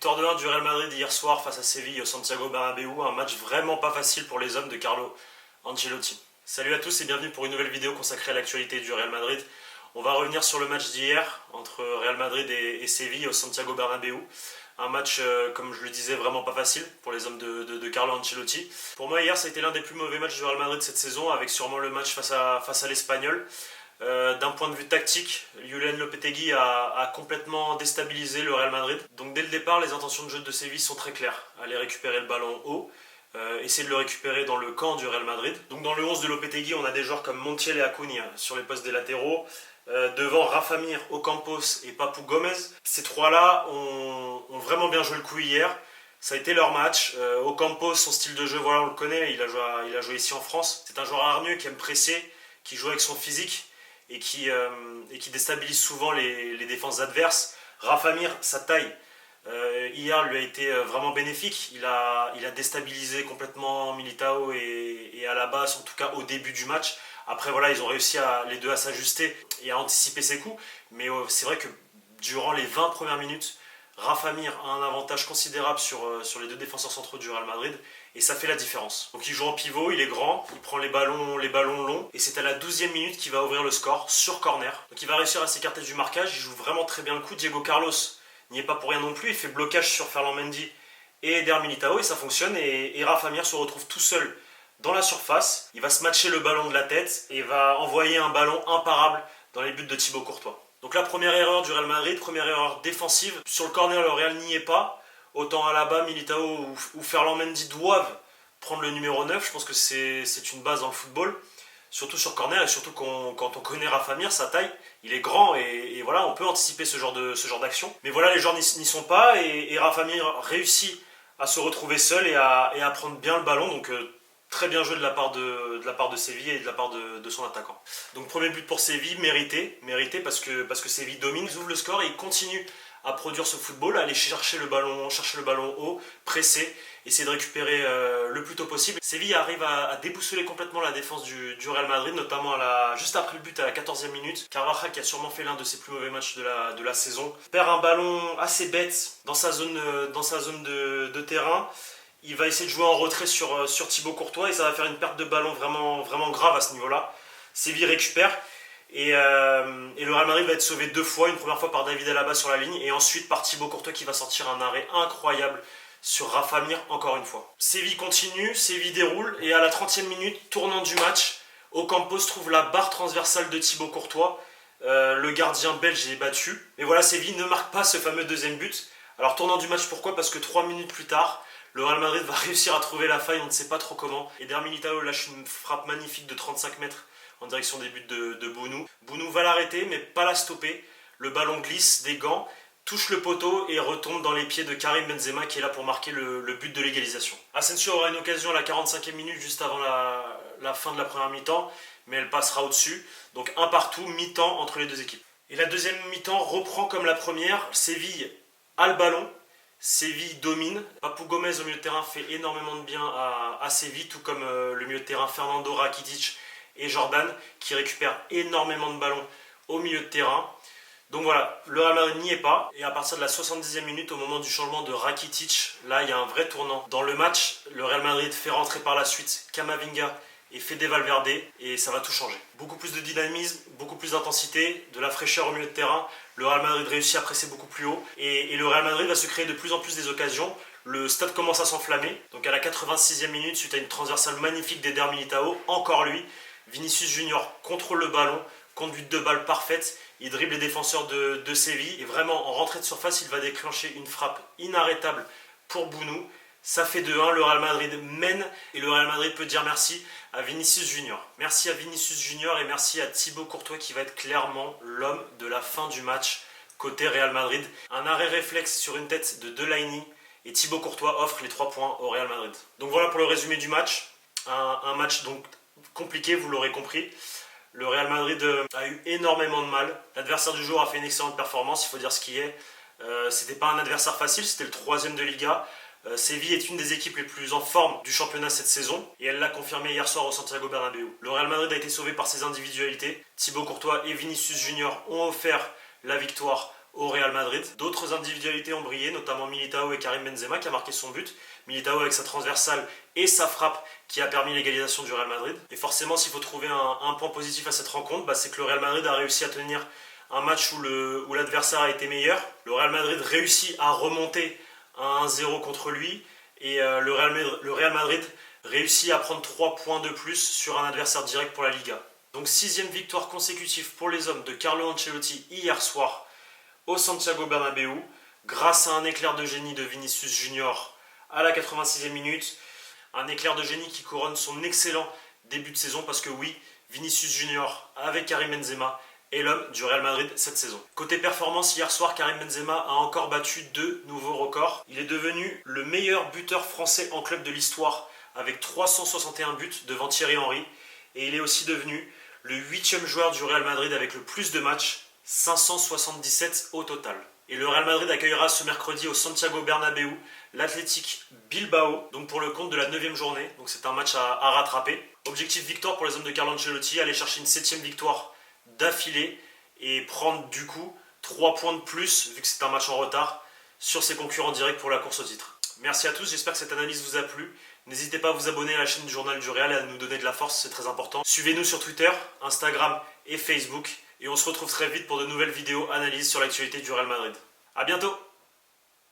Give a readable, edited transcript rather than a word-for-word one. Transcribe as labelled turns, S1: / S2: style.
S1: Victoire de 1 du Real Madrid hier soir face à Séville au Santiago Bernabéu, un match vraiment pas facile pour les hommes de Carlo Ancelotti. Salut à tous et bienvenue pour une nouvelle vidéo consacrée à l'actualité du Real Madrid. On va revenir sur le match d'hier entre Real Madrid et Séville au Santiago Bernabéu. Un match, comme je le disais, vraiment pas facile pour les hommes de Carlo Ancelotti. Pour moi, hier, ça a été l'un des plus mauvais matchs du Real Madrid cette saison, avec sûrement le match face à l'Espagnol. D'un point de vue tactique, Julen Lopetegui a complètement déstabilisé le Real Madrid. Donc dès le départ, les intentions de jeu de Séville sont très claires. Aller récupérer le ballon haut, essayer de le récupérer dans le camp du Real Madrid. Donc dans le 11 de Lopetegui, on a des joueurs comme Montiel et Acuna sur les postes des latéraux. Devant Rafa Mir, Ocampos et Papu Gomez. Ces trois-là ont vraiment bien joué le coup hier. Ça a été leur match. Ocampos, son style de jeu, voilà, on le connaît, il a joué ici en France. C'est un joueur hargneux qui aime presser, qui joue avec son physique et qui déstabilise souvent les défenses adverses. Rafa Mir, sa taille, hier lui a été vraiment bénéfique. Il a déstabilisé complètement Militao et Alaba, en tout cas au début du match. Après voilà, ils ont réussi les deux à s'ajuster et à anticiper ses coups. Mais c'est vrai que durant les 20 premières minutes, Rafa Mir a un avantage considérable sur les deux défenseurs centraux du Real Madrid. Et ça fait la différence. Donc il joue en pivot, il est grand, il prend les ballons longs. Et c'est à la 12e minute qu'il va ouvrir le score sur corner. Donc il va réussir à s'écarter du marquage, il joue vraiment très bien le coup. Diego Carlos n'y est pas pour rien non plus, il fait blocage sur Ferland Mendy et Eder Militao et ça fonctionne. Et Rafa Mir se retrouve tout seul dans la surface. Il va se matcher le ballon de la tête et va envoyer un ballon imparable dans les buts de Thibaut Courtois. Donc la première erreur du Real Madrid, première erreur défensive. Sur le corner, le Real n'y est pas. Autant Alaba, Militao ou Ferland Mendy doivent prendre le numéro 9. Je pense que c'est une base dans le football. Surtout sur corner et surtout quand on connaît Rafa Mir, sa taille, il est grand et voilà, on peut anticiper ce genre d'action. Mais voilà, les joueurs n'y sont pas et Rafa Mir réussit à se retrouver seul et à prendre bien le ballon. Donc très bien joué de la part de Séville et de la part de son attaquant. Donc premier but pour Séville, mérité parce que Séville domine, ils ouvrent le score et ils continuent à produire ce football, à aller chercher le ballon haut, presser, essayer de récupérer le plus tôt possible. Séville arrive à déboussoler complètement la défense du Real Madrid, notamment juste après le but à la 14e minute. Carvajal, qui a sûrement fait l'un de ses plus mauvais matchs de la saison, perd un ballon assez bête dans sa zone de terrain. Il va essayer de jouer en retrait sur Thibaut Courtois et ça va faire une perte de ballon vraiment, vraiment grave à ce niveau-là. Séville récupère et le Real Madrid va être sauvé deux fois, une première fois par David Alaba sur la ligne et ensuite par Thibaut Courtois qui va sortir un arrêt incroyable sur Rafa Mir encore une fois. Séville continue, Séville déroule et à la 30e minute, tournant du match, Ocampos trouve la barre transversale de Thibaut Courtois. Le gardien belge est battu. Mais voilà, Séville ne marque pas ce fameux deuxième but. Alors tournant du match, pourquoi ? Parce que 3 minutes plus tard, le Real Madrid va réussir à trouver la faille, on ne sait pas trop comment. Eder Militao lâche une frappe magnifique de 35 mètres en direction des buts de Bounou. Bounou va l'arrêter, mais pas la stopper. Le ballon glisse des gants, touche le poteau et retombe dans les pieds de Karim Benzema qui est là pour marquer le but de l'égalisation. Asensio aura une occasion à la 45e minute, juste avant la fin de la première mi-temps, mais elle passera au-dessus. Donc un partout, mi-temps entre les deux équipes. Et la deuxième mi-temps reprend comme la première. Séville a le ballon. Séville domine. Papu Gomez au milieu de terrain fait énormément de bien à Séville, tout comme le milieu de terrain Fernando, Rakitic et Jordan qui récupèrent énormément de ballons au milieu de terrain. Donc voilà, le Real Madrid n'y est pas. Et à partir de la 70e minute, au moment du changement de Rakitic, là il y a un vrai tournant dans le match. Le Real Madrid fait rentrer par la suite Camavinga et Fede Valverde et ça va tout changer. Beaucoup plus de dynamisme, beaucoup plus d'intensité, de la fraîcheur au milieu de terrain. Le Real Madrid réussit à presser beaucoup plus haut et le Real Madrid va se créer de plus en plus des occasions. Le stade commence à s'enflammer. Donc à la 86e minute, suite à une transversale magnifique d'Eder Militao, encore lui, Vinicius Junior contrôle le ballon, conduite de balle parfaite, il dribble les défenseurs de Séville et vraiment en rentrée de surface, il va déclencher une frappe inarrêtable pour Bounou. Ça fait 2-1, le Real Madrid mène et le Real Madrid peut dire merci à Vinicius Junior. Merci à Vinicius Junior et merci à Thibaut Courtois qui va être clairement l'homme de la fin du match côté Real Madrid. Un arrêt réflexe sur une tête de Delaney et Thibaut Courtois offre les 3 points au Real Madrid. Donc voilà pour le résumé du match. Un match donc compliqué, vous l'aurez compris. Le Real Madrid a eu énormément de mal. L'adversaire du jour a fait une excellente performance, il faut dire ce qui est. C'était pas un adversaire facile, c'était le 3e de Liga. Séville est une des équipes les plus en forme du championnat cette saison et elle l'a confirmé hier soir au Santiago Bernabéu. Le Real Madrid a été sauvé par ses individualités. Thibaut Courtois et Vinicius Junior ont offert la victoire au Real Madrid. D'autres individualités ont brillé, notamment Militao et Karim Benzema qui a marqué son but. Militao avec sa transversale et sa frappe qui a permis l'égalisation du Real Madrid. Et forcément, s'il faut trouver un point positif à cette rencontre, c'est que le Real Madrid a réussi à tenir un match où l'adversaire a été meilleur. Le Real Madrid réussit à remonter à 1-0 contre lui. Et le Real Madrid réussit à prendre 3 points de plus sur un adversaire direct pour la Liga. Donc 6e victoire consécutive pour les hommes de Carlo Ancelotti hier soir au Santiago Bernabéu, grâce à un éclair de génie de Vinicius Junior à la 86e minute. Un éclair de génie qui couronne son excellent début de saison, parce que oui, Vinicius Junior avec Karim Benzema est l'homme du Real Madrid cette saison. Côté performance, hier soir, Karim Benzema a encore battu 2 nouveaux records. Il est devenu le meilleur buteur français en club de l'histoire avec 361 buts devant Thierry Henry. Et il est aussi devenu le 8e joueur du Real Madrid avec le plus de matchs, 577 au total. Et le Real Madrid accueillera ce mercredi au Santiago Bernabéu l'Athletic Bilbao, donc pour le compte de la 9e journée. Donc c'est un match à rattraper. Objectif victoire pour les hommes de Carlo Ancelotti, aller chercher une 7e victoire d'affilée et prendre du coup 3 points de plus, vu que c'est un match en retard, sur ses concurrents directs pour la course au titre. Merci à tous, j'espère que cette analyse vous a plu. N'hésitez pas à vous abonner à la chaîne du Journal du Real et à nous donner de la force, c'est très important. Suivez-nous sur Twitter, Instagram et Facebook. Et on se retrouve très vite pour de nouvelles vidéos analyses sur l'actualité du Real Madrid. A bientôt!